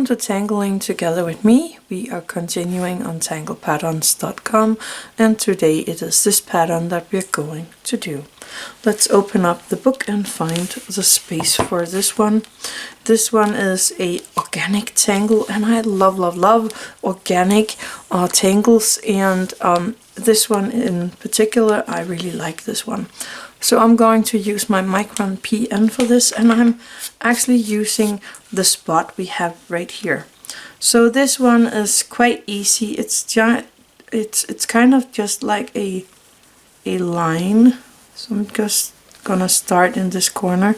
Welcome to Tangling Together with me. We are continuing on tanglepatterns.com, and today it is this pattern that we're going to do. Let's open up the book and find the space for this one. This one is a organic tangle, and I love organic tangles, and this one in particular, I really like this one. So I'm going to use my Micron PN for this, and I'm actually using the spot we have right here. So this one is quite easy. It's kind of just like a line. So I'm just gonna start in this corner,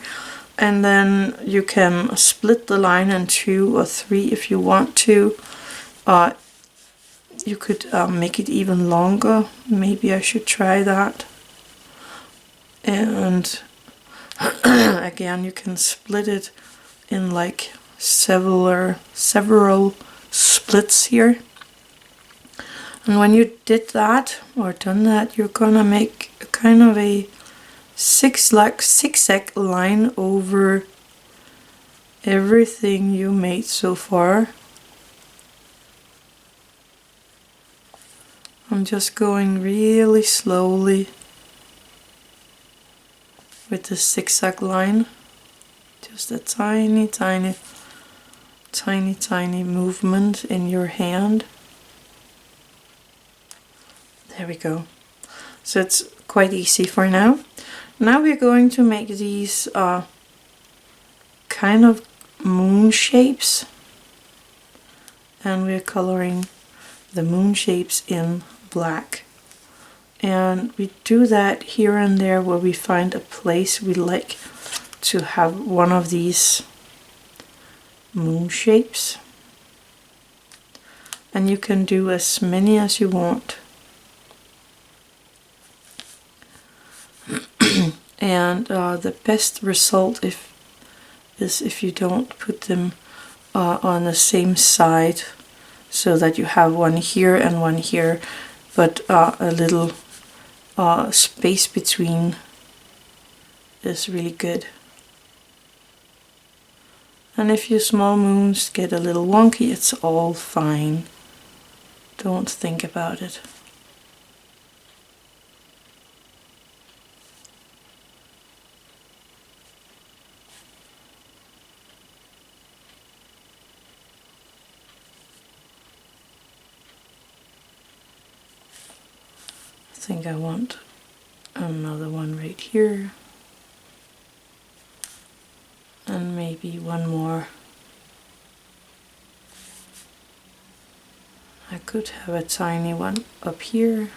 and then you can split the line in 2 or 3 if you want to. You could make it even longer. Maybe I should try that. And again, you can split it in like several splits here. And when you did that or done that, you're gonna make a kind of a zigzag line over everything you made so far. I'm just going really slowly with the zigzag line, just a tiny movement in your hand. There we go. So it's quite easy for now. Now we're going to make these kind of moon shapes, and we're coloring the moon shapes in black. And we do that here and there where we find a place we like to have one of these moon shapes. And you can do as many as you want. And the best result is if you don't put them on the same side, so that you have one here and one here, but a little space between is really good. And if your small moons get a little wonky, it's all fine. Don't think about it. I think I want another one right here, and maybe one more. I could have a tiny one up here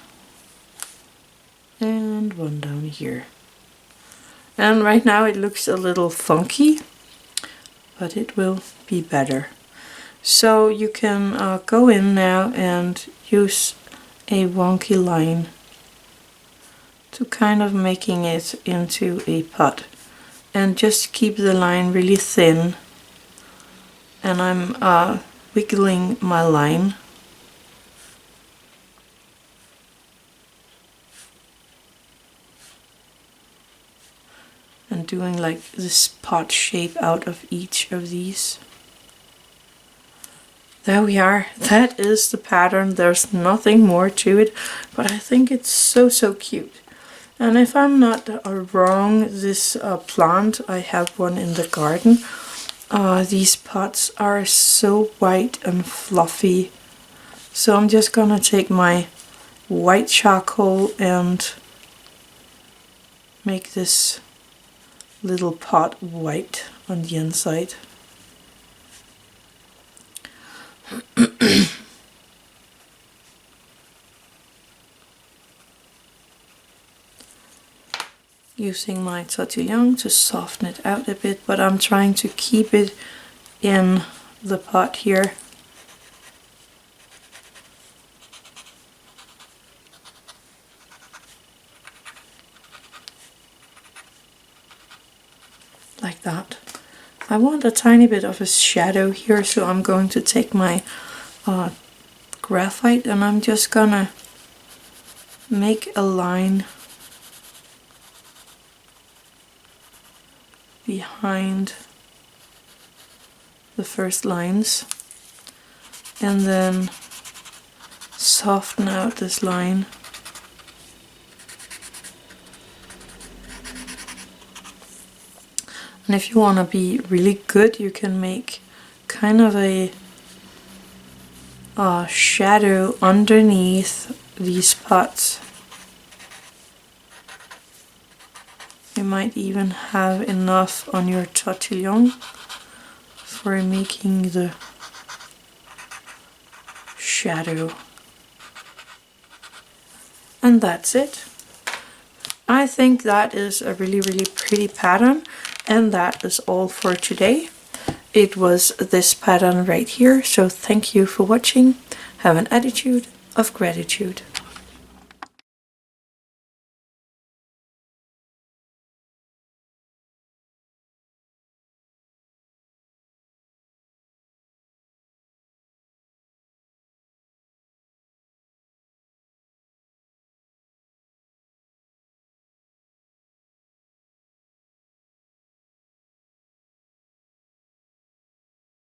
and one down here. And right now it looks a little funky, but it will be better. So you can go in now and use a wonky line to kind of making it into a pot, and just keep the line really thin. And I'm wiggling my line, and doing like this pot shape out of each of these. There we are. That is the pattern. There's nothing more to it, but I think it's so cute. And if I'm not wrong, this plant, I have one in the garden. These pots are so white and fluffy. So I'm just gonna take my white charcoal and make this little pot white on the inside. Using my Tortillions to soften it out a bit, but I'm trying to keep it in the pot here. Like that. I want a tiny bit of a shadow here, so I'm going to take my graphite, and I'm just gonna make a line behind the first lines. and then soften out this line. And if you want to be really good, you can make kind of a shadow underneath these spots. You might even have enough on your tortillon for making the shadow. And that's it. I think that is a really pretty pattern, and that is all for today. It was this pattern right here, so thank you for watching. Have an attitude of gratitude.